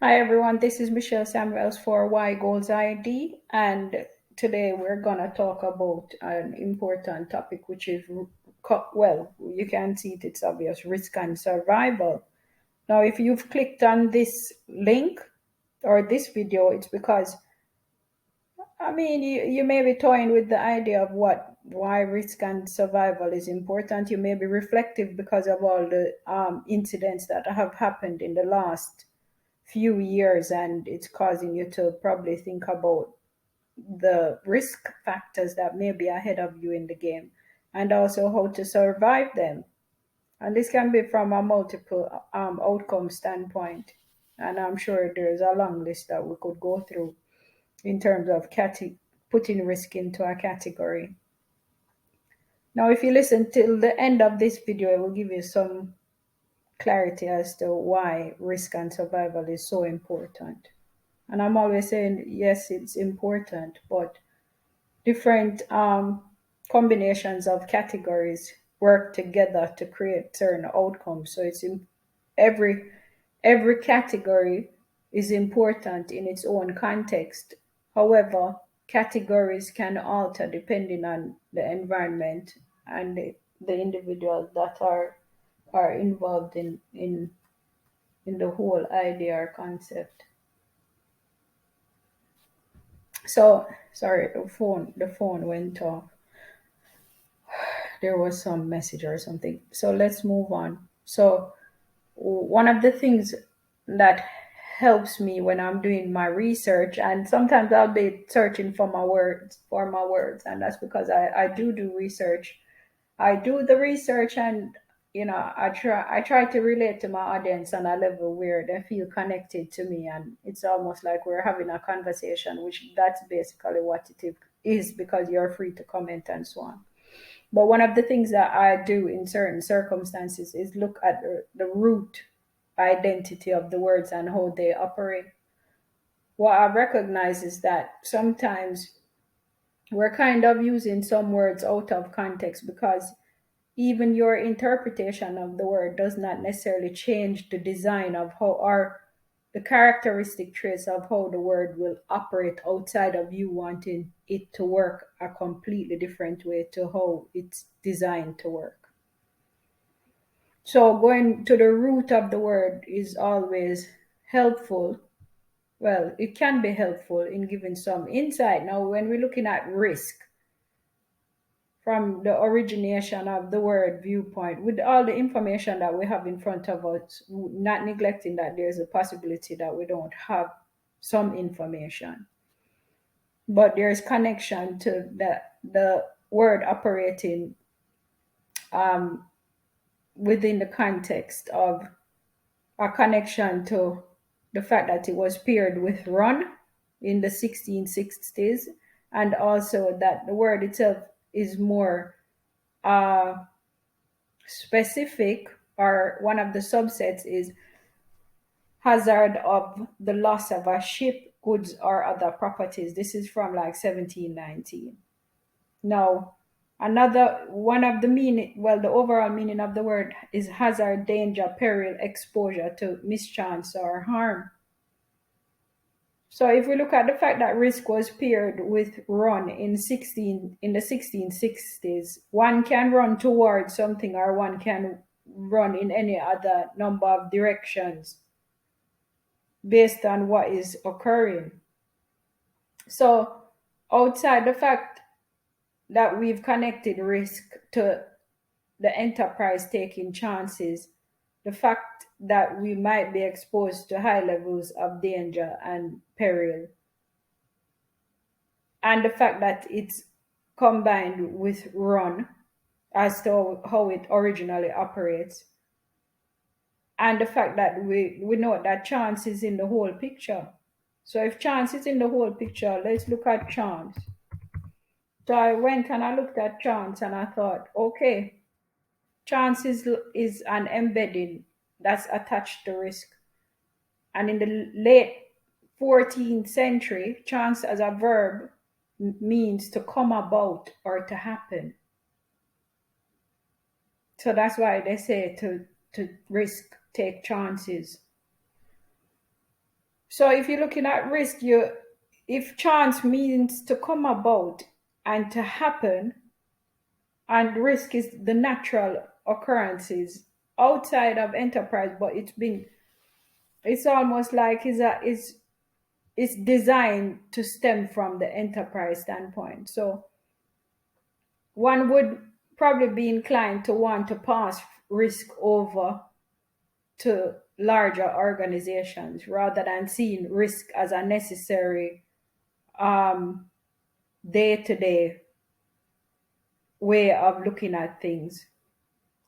Hi everyone, this is Michelle Samuels for Y Goals ID, and today we're gonna talk about an important topic, which is well, you can see it, it's obvious, risk and survival. Now, if you've clicked on this link or this video, it's because you may be toying with the idea of why risk and survival is important. You may be reflective because of all the incidents that have happened in the last few years, and it's causing you to probably think about the risk factors that may be ahead of you in the game and also how to survive them. And this can be from a multiple outcome standpoint. And I'm sure there's a long list that we could go through in terms of putting risk into a category. Now, if you listen till the end of this video, it will give you some clarity as to why risk and survival is so important. And I'm always saying, yes, it's important, but different combinations of categories work together to create certain outcomes. So every every category is important in its own context. However, categories can alter depending on the environment and the individuals that are involved in the whole idea or concept. So sorry, the phone went off. There was some message or something. So let's move on. So one of the things that helps me when I'm doing my research, and sometimes I'll be searching for my words, and that's because I do research. I do the research, and I try to relate to my audience on a level where they feel connected to me, and it's almost like we're having a conversation, which that's basically what it is, because you're free to comment and so on. But one of the things that I do in certain circumstances is look at the root identity of the words and how they operate. What I recognize is that sometimes we're kind of using some words out of context, because even your interpretation of the word does not necessarily change the design of how, or the characteristic traits of how the word will operate outside of you wanting it to work a completely different way to how it's designed to work. So going to the root of the word is always helpful. Well, it can be helpful in giving some insight. Now, when we're looking at risk, from the origination of the word viewpoint, with all the information that we have in front of us, not neglecting that there's a possibility that we don't have some information, but there's connection to the word operating um, within the context of a connection to the fact that it was paired with run in the 1660s, and also that the word itself is more uh, specific, or one of the subsets is hazard of the loss of a ship, goods, or other properties. This is from like 1719. Now, another one of the meaning, well, the overall meaning of the word is hazard, danger, peril, exposure to mischance or harm. So if we look at the fact that risk was paired with run in the 1660s, one can run towards something or one can run in any other number of directions based on what is occurring. So outside the fact that we've connected risk to the enterprise taking chances, the fact that we might be exposed to high levels of danger and peril, and the fact that it's combined with run as to how it originally operates, and the fact that we know that chance is in the whole picture. So if chance is in the whole picture, let's look at chance. So I went and I looked at chance and I thought, okay, chance is an embedding that's attached to risk. And in the late 14th century, chance as a verb means to come about or to happen. So that's why they say to risk, take chances. So if you're looking at risk, if chance means to come about and to happen, and risk is the natural occurrences outside of enterprise, but it's almost like it's designed to stem from the enterprise standpoint. So one would probably be inclined to want to pass risk over to larger organizations rather than seeing risk as a necessary um, day-to-day way of looking at things.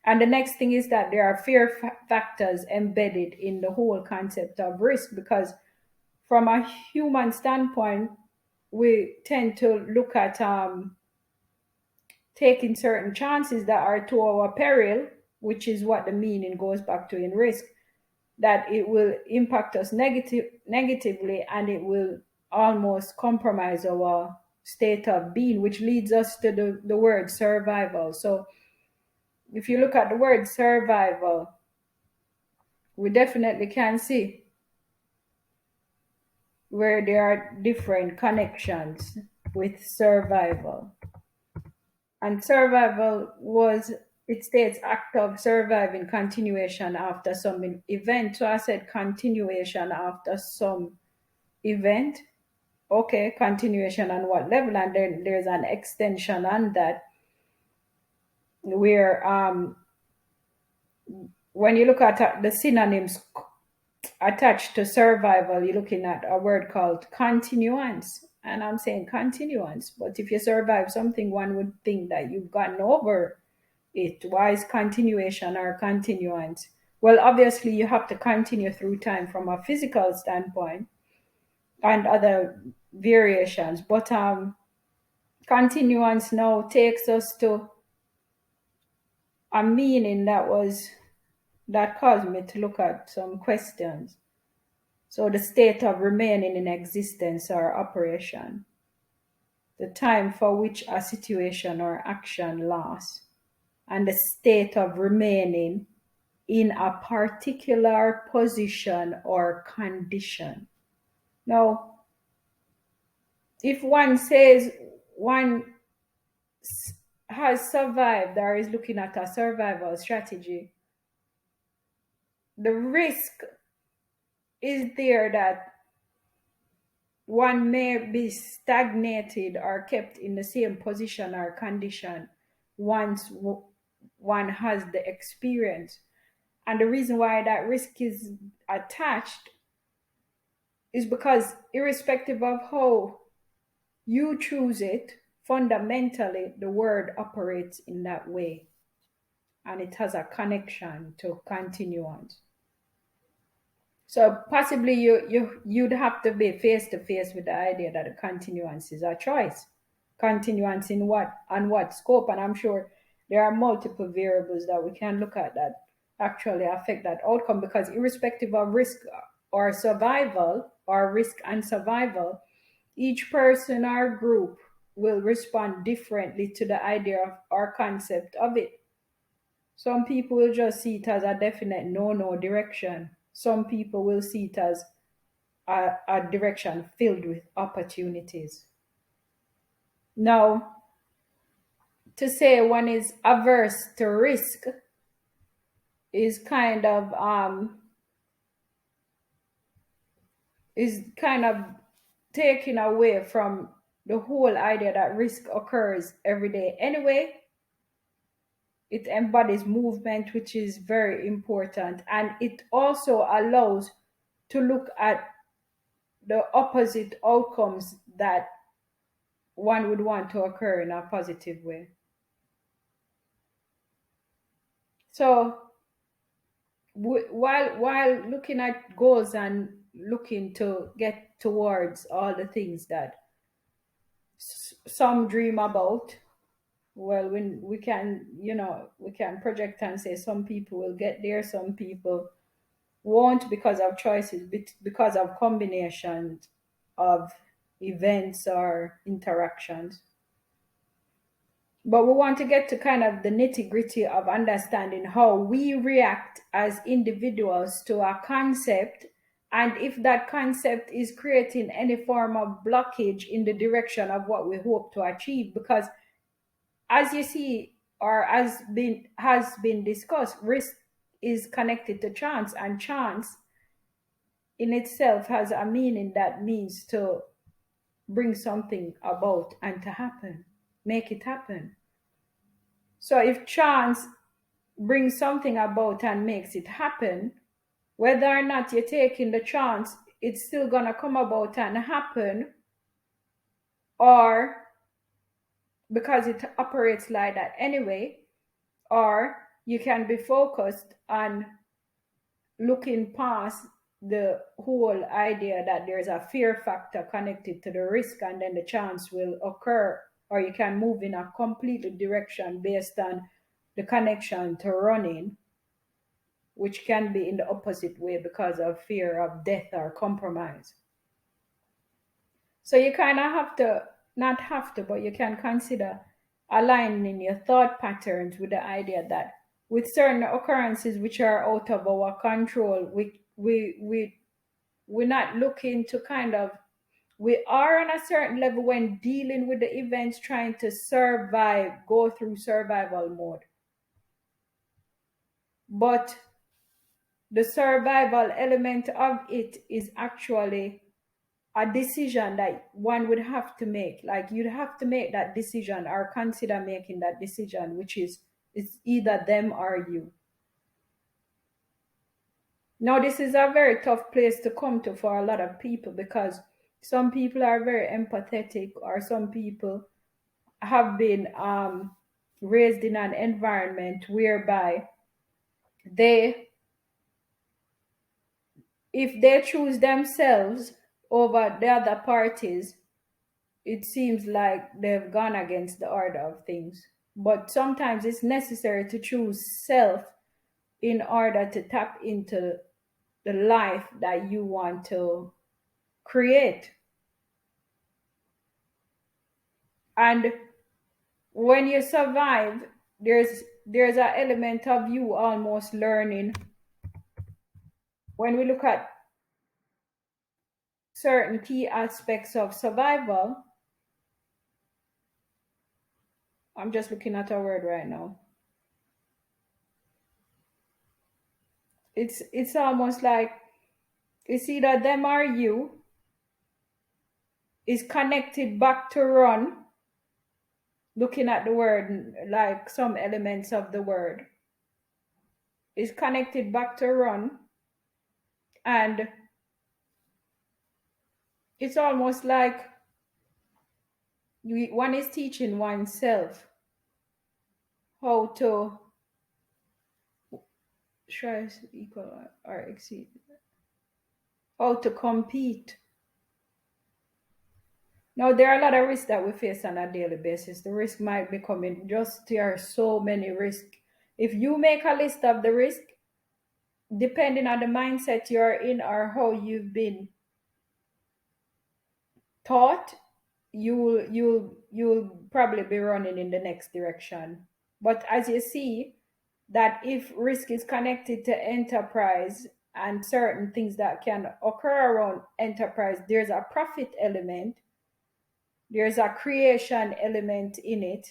And the next thing is that there are fear factors embedded in the whole concept of risk, because from a human standpoint, we tend to look at taking certain chances that are to our peril, which is what the meaning goes back to in risk, that it will impact us negatively, and it will almost compromise our state of being, which leads us to the word survival. So if you look at the word survival, we definitely can see where there are different connections with survival. And survival was, it states act of surviving, continuation after some event. So I said continuation after some event. Okay, continuation on what level? And then there's an extension on that, where when you look at the synonyms attached to survival, you're looking at a word called continuance. And I'm saying continuance, but if you survive something, one would think that you've gotten over it. Why is continuation or continuance? Well, obviously, you have to continue through time from a physical standpoint and other variations, but continuance now takes us to a meaning that caused me to look at some questions. So the state of remaining in existence or operation, the time for which a situation or action lasts, and the state of remaining in a particular position or condition. Now, if one says one has survived or is looking at a survival strategy, the risk is there that one may be stagnated or kept in the same position or condition once one has the experience. And the reason why that risk is attached is because, irrespective of how you choose it, fundamentally the word operates in that way, and it has a connection to continuance. So possibly you'd have to be face to face with the idea that a continuance is a choice. Continuance in what, on what scope? And I'm sure there are multiple variables that we can look at that actually affect that outcome, because irrespective of risk or survival, or risk and survival, each person or group will respond differently to the idea of or concept of it. Some people will just see it as a definite no direction. Some people will see it as a direction filled with opportunities. Now, to say one is averse to risk is kind of taken away from the whole idea that risk occurs every day anyway. It embodies movement, which is very important, and it also allows to look at the opposite outcomes that one would want to occur in a positive way. So while looking at goals and looking to get towards all the things that some dream about, well, when we can, we can project and say some people will get there, some people won't, because of choices, because of combinations of events or interactions. But we want to get to kind of the nitty gritty of understanding how we react as individuals to a concept And if that concept is creating any form of blockage in the direction of what we hope to achieve, because as you see, or as been has been discussed, risk is connected to chance, and chance in itself has a meaning that means to bring something about and to happen, make it happen. So if chance brings something about and makes it happen, whether or not you're taking the chance, it's still gonna come about and happen, or because it operates like that anyway, or you can be focused on looking past the whole idea that there's a fear factor connected to the risk and then the chance will occur, or you can move in a completely direction based on the connection to running, which can be in the opposite way because of fear of death or compromise. So you kind of have to, not have to, but you can consider aligning your thought patterns with the idea that with certain occurrences which are out of our control, we're not looking to kind of, we are on a certain level when dealing with the events, trying to survive, go through survival mode. But the survival element of it is actually a decision that one would have to make. Like you'd have to make that decision or consider making that decision, which is it's either them or you. Now, this is a very tough place to come to for a lot of people because some people are very empathetic, or some people have been raised in an environment whereby they, if they choose themselves over the other parties, it seems like they've gone against the order of things. But sometimes it's necessary to choose self in order to tap into the life that you want to create. And when you survive, there's an element of you almost learning. When we look at certain key aspects of survival, I'm just looking at a word right now. It's almost like it's either them or you, is connected back to run, looking at the word, like some elements of the word, is connected back to run, and it's almost like one is teaching oneself how to try equal or exceed, how to compete. Now, there are a lot of risks that we face on a daily basis. The risk might be coming, just there are so many risks. If you make a list of the risk, depending on the mindset you're in or how you've been taught, you'll probably be running in the next direction. But as you see, that if risk is connected to enterprise and certain things that can occur around enterprise, there's a profit element, there's a creation element in it,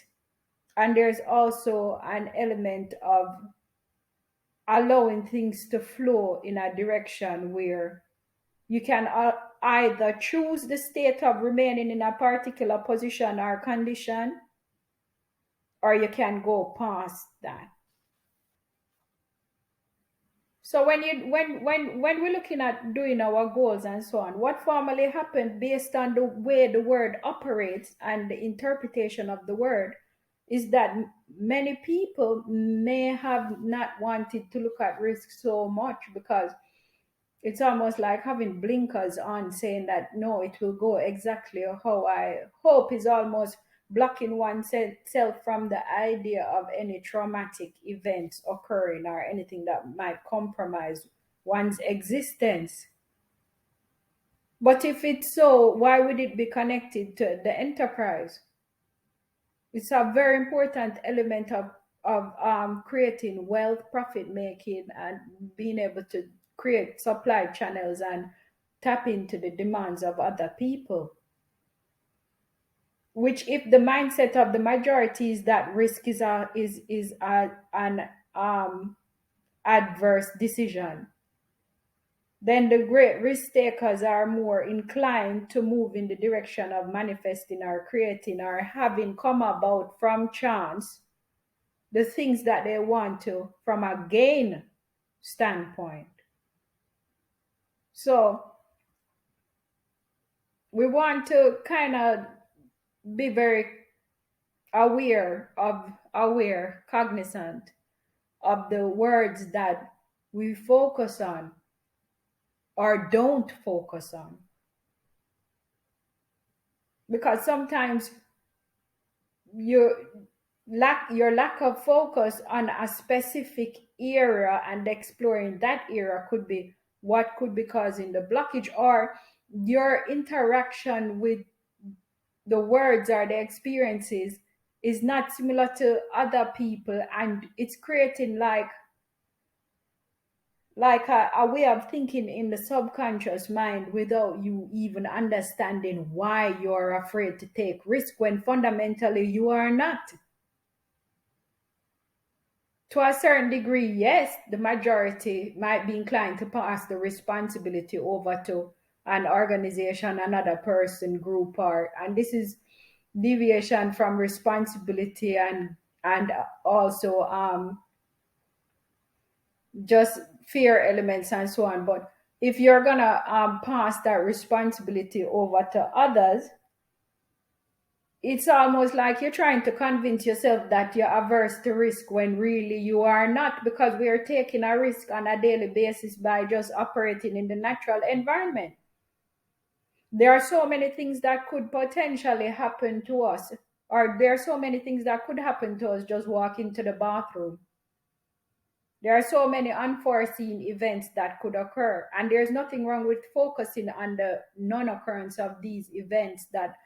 and there's also an element of allowing things to flow in a direction where you can either choose the state of remaining in a particular position or condition, or you can go past that. So when we're looking at doing our goals and so on, what formally happened based on the way the word operates and the interpretation of the word is that many people may have not wanted to look at risk so much because it's almost like having blinkers on, saying that no, it will go exactly how I hope, is almost blocking oneself from the idea of any traumatic events occurring or anything that might compromise one's existence. But if it's so, why would it be connected to the enterprise? It's a very important element of creating wealth, profit making, and being able to create supply channels and tap into the demands of other people. Which, if the mindset of the majority is that risk is an adverse decision, then the great risk takers are more inclined to move in the direction of manifesting or creating or having come about from chance the things that they want to from a gain standpoint. So we want to kind of be very cognizant of the words that we focus on or don't focus on. Because sometimes your lack of focus on a specific area and exploring that area could be what could be causing the blockage, or your interaction with the words or the experiences is not similar to other people, and it's creating like a way of thinking in the subconscious mind without you even understanding why you're afraid to take risk when fundamentally you are not. To a certain degree, yes, the majority might be inclined to pass the responsibility over to an organization, another person, group, or and this is deviation from responsibility and also just fear elements and so on. But if you're gonna pass that responsibility over to others, it's almost like you're trying to convince yourself that you're averse to risk when really you are not, because we are taking a risk on a daily basis by just operating in the natural environment. There are so many things that could potentially happen to us, or there are so many things that could happen to us just walking to the bathroom. There are so many unforeseen events that could occur, and there's nothing wrong with focusing on the non occurrence of these events that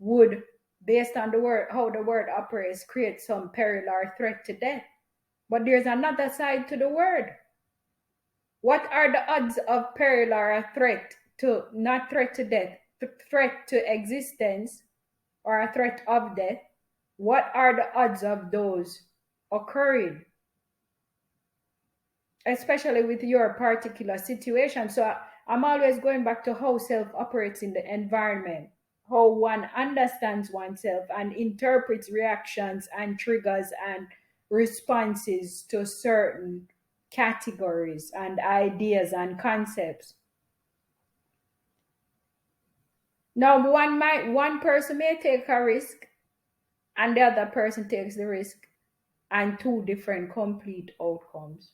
would, based on the word, how the word operates, create some peril or threat to death. But there's another side to the word. What are the odds of peril or a threat to, not threat to death, threat to existence or a threat of death? What are the odds of those occurring? Especially with your particular situation. So I'm always going back to how self operates in the environment, how one understands oneself and interprets reactions and triggers and responses to certain categories and ideas and concepts. Now, one person may take a risk and the other person takes the risk, and two different complete outcomes.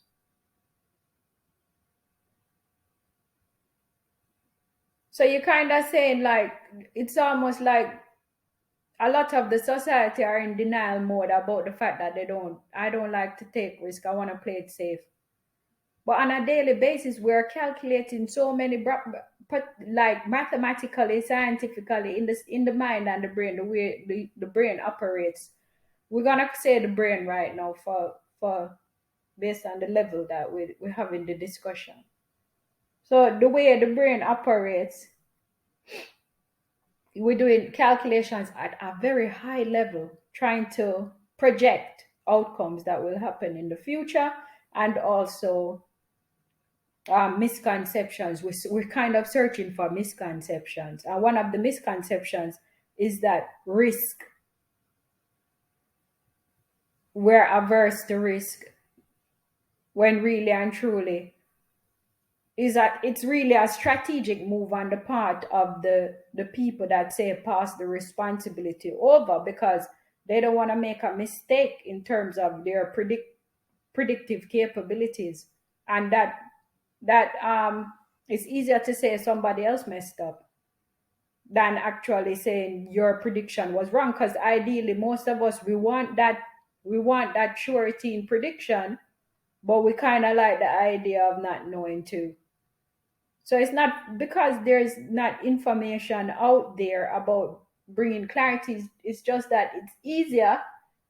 So you're kind of saying like it's almost like a lot of the society are in denial mode about the fact that I don't like to take risk. I want to play it safe. But on a daily basis, we're calculating so many, like mathematically, scientifically, in the mind and the brain, the way the brain operates. We're gonna say the brain right now for based on the level that we have in the discussion. So the way the brain operates, we're doing calculations at a very high level, trying to project outcomes that will happen in the future, and also misconceptions. We're kind of searching for misconceptions. And one of the misconceptions is that we're averse to risk, when really and truly is that it's really a strategic move on the part of the people that say pass the responsibility over, because they don't want to make a mistake in terms of their predictive capabilities, and that it's easier to say somebody else messed up than actually saying your prediction was wrong, because ideally most of us we want that surety in prediction, but we kind of like the idea of not knowing too. So it's not because there's not information out there about bringing clarity, it's just that it's easier,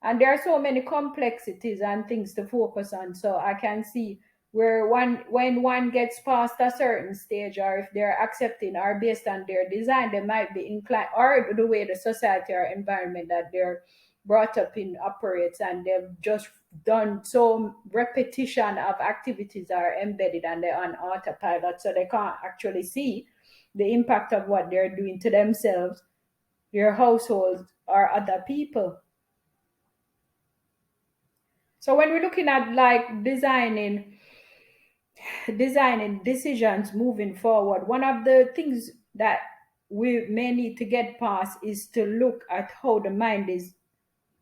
and there are so many complexities and things to focus on. So I can see where when one gets past a certain stage, or if they're accepting or based on their design, they might be inclined, or the way the society or environment that they're brought up in operates, and they've just done so repetition of activities are embedded and they're on autopilot, so they can't actually see the impact of what they're doing to themselves, their households, or other people. So when we're looking at like designing decisions moving forward, one of the things that we may need to get past is to look at how the mind is,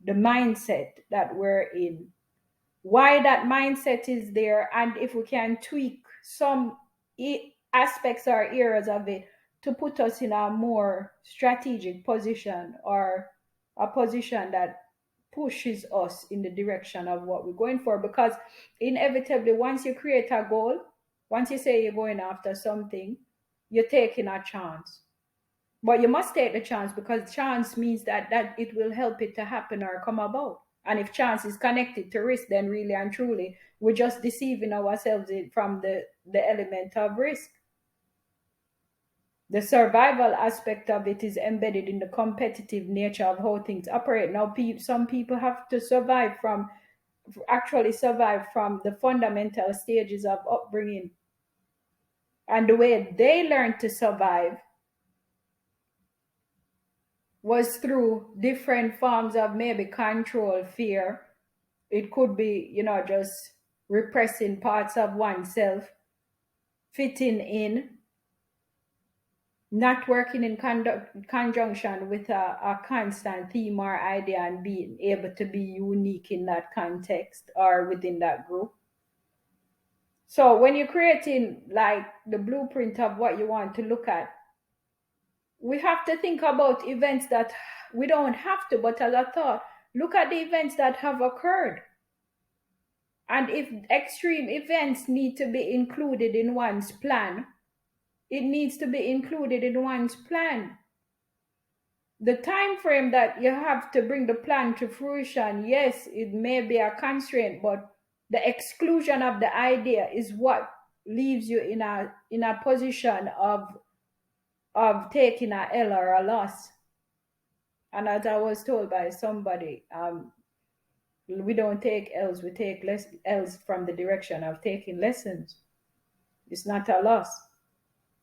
the mindset that we're in, why that mindset is there, and if we can tweak some aspects or areas of it to put us in a more strategic position, or a position that pushes us in the direction of what we're going for. Because inevitably, once you create a goal, once you say you're going after something, you're taking a chance. But you must take the chance, because chance means that it will help it to happen or come about. And if chance is connected to risk, then really and truly we're just deceiving ourselves from the element of risk. The survival aspect of it is embedded in the competitive nature of how things operate. Now, some people have to actually survive from the fundamental stages of upbringing. And the way they learn to survive was through different forms of maybe control, fear. It could be, just repressing parts of oneself, fitting in, not working in conjunction with a constant theme or idea, and being able to be unique in that context or within that group. So when you're creating like the blueprint of what you want to look at, we have to think about events that we don't have to, but as a thought, look at the events that have occurred. And if extreme events need to be included in one's plan, it needs to be included in one's plan. The time frame that you have to bring the plan to fruition, yes, it may be a constraint, but the exclusion of the idea is what leaves you in a position of taking a L or a loss. And as I was told by somebody, we don't take L's, we take less L's from the direction of taking lessons. It's not a loss,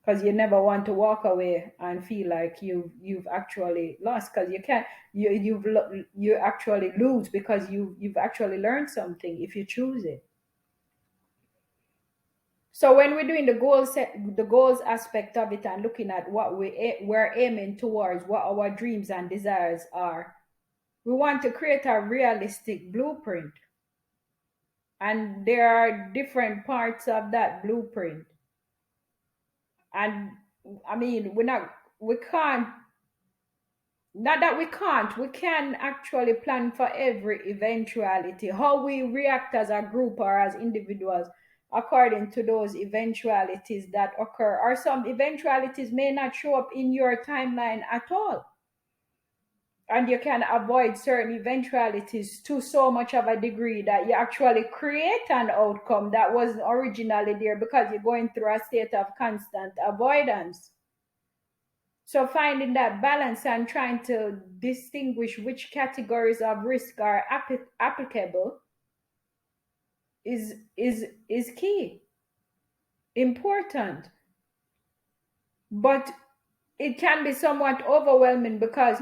because you never want to walk away and feel like you've actually lost, because you can't. You actually lose, because you've actually learned something if you choose it. So when we're doing the goals aspect of it, and looking at what we're aiming towards, what our dreams and desires are, we want to create a realistic blueprint. And there are different parts of that blueprint. And I mean, we can't, not that we can actually plan for every eventuality. How we react as a group or as individuals according to those eventualities that occur, or some eventualities may not show up in your timeline at all. And you can avoid certain eventualities to so much of a degree that you actually create an outcome that wasn't originally there, because you're going through a state of constant avoidance. So finding that balance and trying to distinguish which categories of risk are applicable is key, important. But it can be somewhat overwhelming, because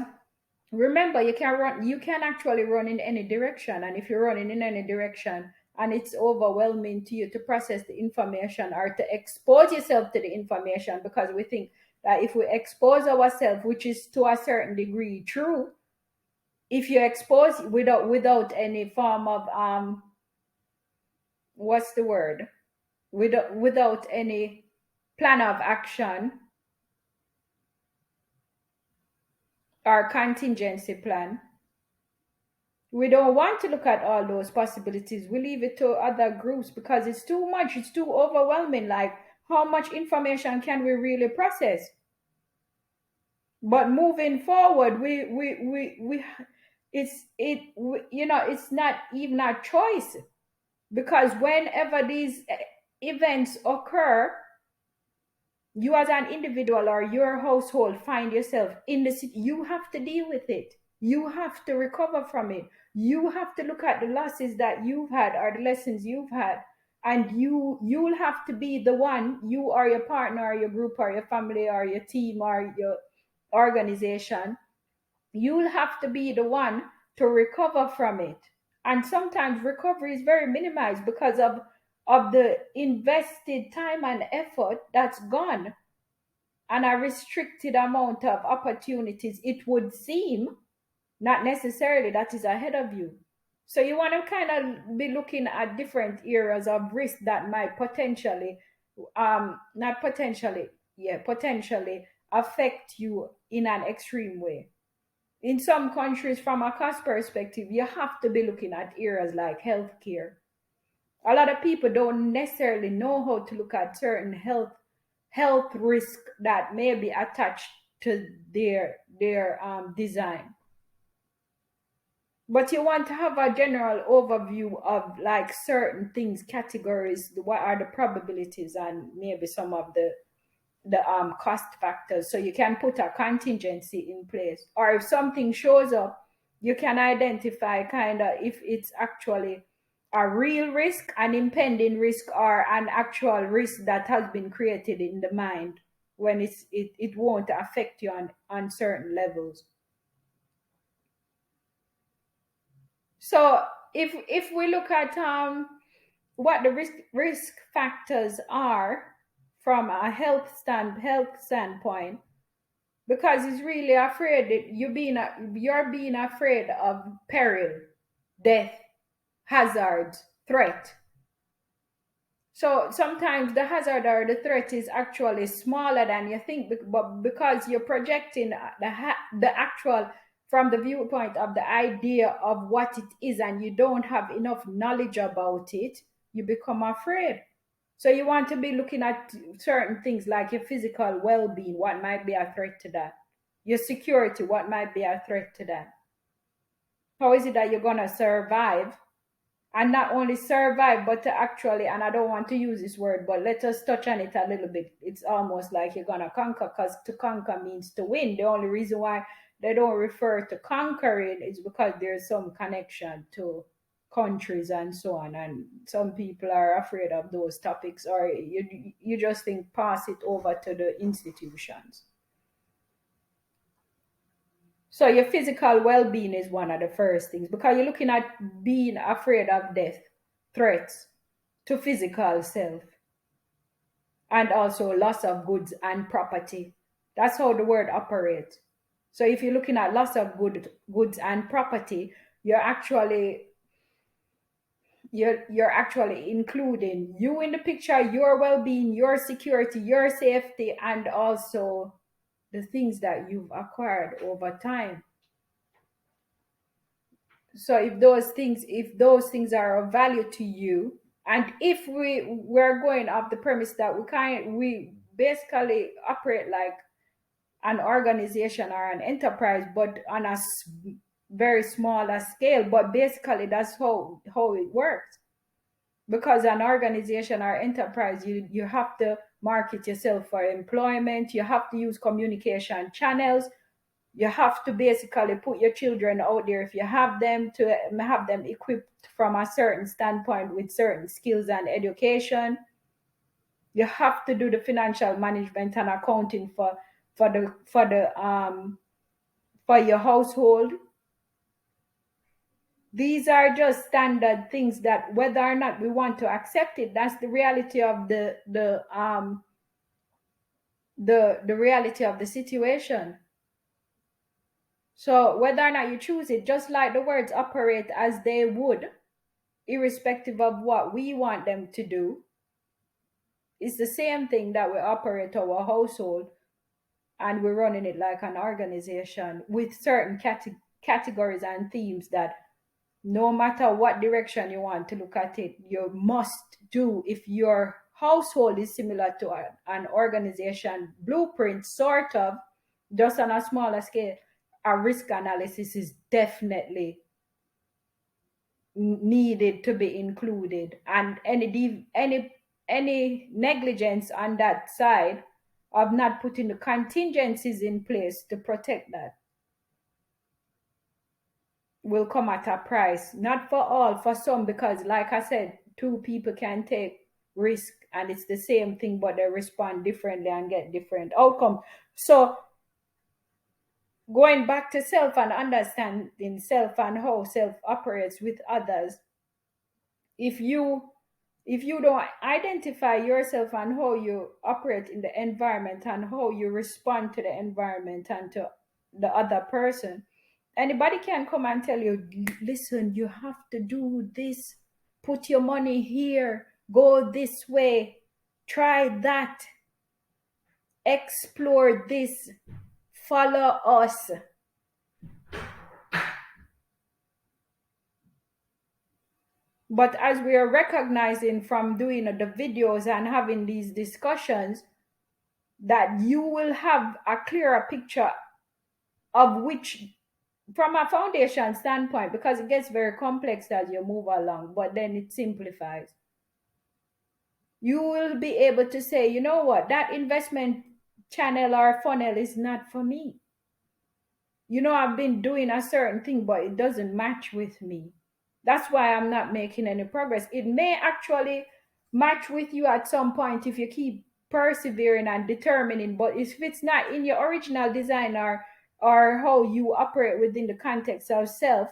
remember, you can actually run in any direction. And if you're running in any direction and it's overwhelming to you to process the information or to expose yourself to the information, because we think that if we expose ourselves, which is to a certain degree true, if you expose without any form of what's the word, without any plan of action or contingency plan, we don't want to look at all those possibilities. We leave it to other groups, because it's too much, it's too overwhelming. Like, how much information can we really process? But moving forward, it's not even a choice, because whenever these events occur, you as an individual or your household find yourself in the city, you have to deal with it. You have to recover from it. You have to look at the losses that you've had or the lessons you've had. And you'll have to be the one, you or your partner or your group or your family or your team or your organization, you'll have to be the one to recover from it. And sometimes recovery is very minimized because of the invested time and effort that's gone, and a restricted amount of opportunities, it would seem, not necessarily that is ahead of you. So you want to kind of be looking at different areas of risk that might potentially, not potentially, yeah, potentially affect you in an extreme way. In some countries, from a cost perspective, you have to be looking at areas like healthcare. A lot of people don't necessarily know how to look at certain health risk that may be attached to their design. But you want to have a general overview of like certain things, categories, what are the probabilities, and maybe some of the cost factors, so you can put a contingency in place. Or if something shows up, you can identify kind of if it's actually a real risk, an impending risk, or an actual risk that has been created in the mind when it won't affect you on certain levels. So if we look at what the risk factors are from a health standpoint, because it's really afraid that you're being afraid of peril, death, hazard, threat. So sometimes the hazard or the threat is actually smaller than you think, but because you're projecting the actual from the viewpoint of the idea of what it is, and you don't have enough knowledge about it, you become afraid. So you want to be looking at certain things like your physical well-being, what might be a threat to that. Your security, what might be a threat to that. How is it that you're gonna survive? And not only survive, but to actually, and I don't want to use this word, but let us touch on it a little bit. It's almost like you're gonna conquer, because to conquer means to win. The only reason why they don't refer to conquering is because there's some connection to countries and so on, and some people are afraid of those topics, or you just think pass it over to the institutions. So your physical well-being is one of the first things, because you're looking at being afraid of death, threats to physical self, and also loss of goods and property. That's how the word operates. So if you're looking at loss of goods and property, you're actually you're actually including you in the picture, your well-being, your security, your safety, and also the things that you've acquired over time. So if those things are of value to you, and if we're going off the premise that we basically operate like an organization or an enterprise, but on a very smaller scale, but basically that's how it works. Because an organization or enterprise, you have to market yourself for employment, you have to use communication channels, you have to basically put your children out there if you have them, to have them equipped from a certain standpoint with certain skills and education. You have to do the financial management and accounting for your household. These are just standard things that, whether or not we want to accept it, that's the reality of the reality of the situation. So whether or not you choose it, just like the words operate as they would, irrespective of what we want them to do, it's the same thing that we operate our household, and we're running it like an organization with certain categories and themes that no matter what direction you want to look at it, you must do. If your household is similar to an organization blueprint, sort of, just on a smaller scale, a risk analysis is definitely needed to be included. And any any negligence on that side of not putting the contingencies in place to protect that will come at a price. Not for all, for some, because like I said, two people can take risk and it's the same thing, but they respond differently and get different outcome. So going back to self and understanding self and how self operates with others, if you don't identify yourself and how you operate in the environment and how you respond to the environment and to the other person, anybody can come and tell you, listen, you have to do this, put your money here, go this way, try that, explore this, follow us. But as we are recognizing from doing the videos and having these discussions, that you will have a clearer picture of which, from a foundation standpoint, because it gets very complex as you move along, but then it simplifies. You will be able to say, you know what, that investment channel or funnel is not for me. You know, I've been doing a certain thing, but it doesn't match with me. That's why I'm not making any progress. It may actually match with you at some point if you keep persevering and determining, but if it's not in your original design or how you operate within the context of self,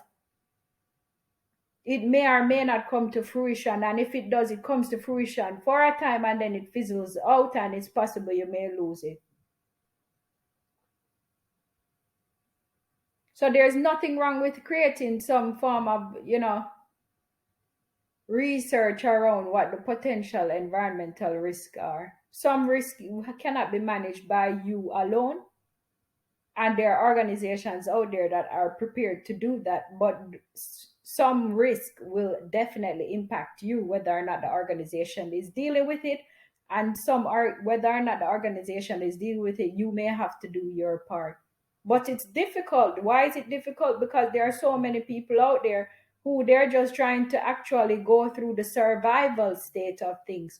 it may or may not come to fruition. And if it does, it comes to fruition for a time and then it fizzles out, and it's possible you may lose it. So there's nothing wrong with creating some form of, research around what the potential environmental risks are. Some risks cannot be managed by you alone, and there are organizations out there that are prepared to do that, but some risk will definitely impact you whether or not the organization is dealing with it, and some are whether or not the organization is dealing with it, you may have to do your part. But it's difficult. Why is it difficult? Because there are so many people out there who they're just trying to actually go through the survival state of things.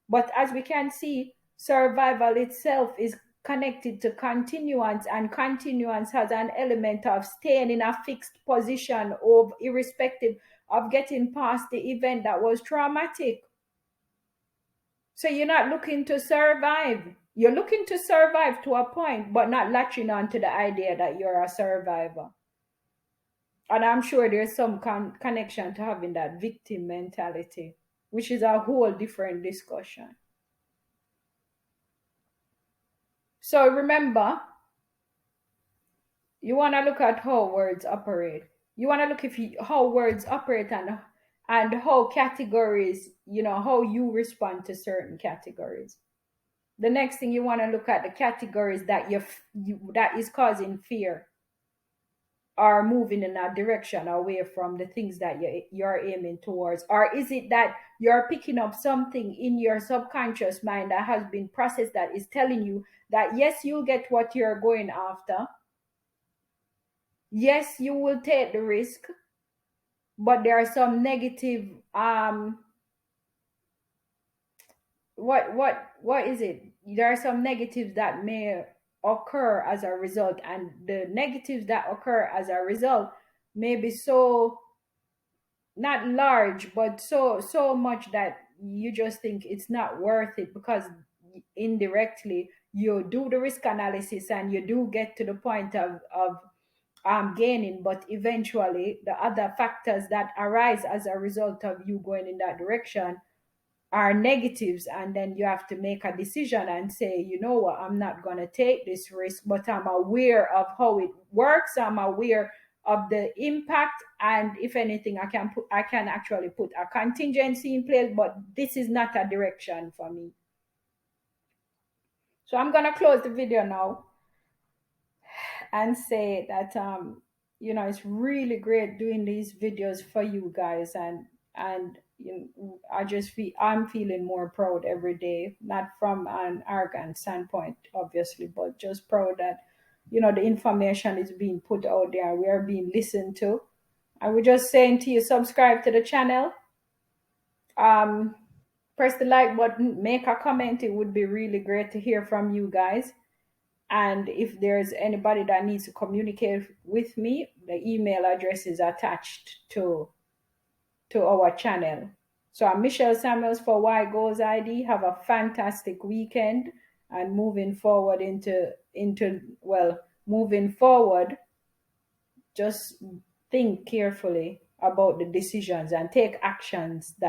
But as we can see, survival itself is connected to continuance, and continuance has an element of staying in a fixed position of irrespective of getting past the event that was traumatic. So you're not looking to survive. You're looking to survive to a point, but not latching on to the idea that you're a survivor. And I'm sure there's some connection to having that victim mentality, which is a whole different discussion. So remember, you want to look at how words operate. You want to look how words operate and how categories, how you respond to certain categories. The next thing, you want to look at the categories that that is causing fear or moving in that direction away from the things that you're aiming towards. Or is it that you're picking up something in your subconscious mind that has been processed that is telling you that yes, you'll get what you're going after, yes, you will take the risk, but there are some negative what is it, there are some negatives that may occur as a result, and the negatives that occur as a result may be so not large, but so much that you just think it's not worth it, because indirectly you do the risk analysis and you do get to the point of gaining, but eventually the other factors that arise as a result of you going in that direction are negatives, and then you have to make a decision and say, you know what, I'm not going to take this risk, but I'm aware of how it works, I'm aware of the impact, and if anything, I can actually put a contingency in place, but this is not a direction for me. So I'm going to close the video now and say that it's really great doing these videos for you guys, and I'm feeling more proud every day, not from an arrogant standpoint obviously, but just proud that the information is being put out there, we are being listened to. I was just saying to you, subscribe to the channel. press the like button, make a comment. It would be really great to hear from you guys. And if there's anybody that needs to communicate with me, the email address is attached to our channel. So I'm Michelle Samuels for Why Goals ID. Have a fantastic weekend, and moving forward, just think carefully about the decisions and take actions that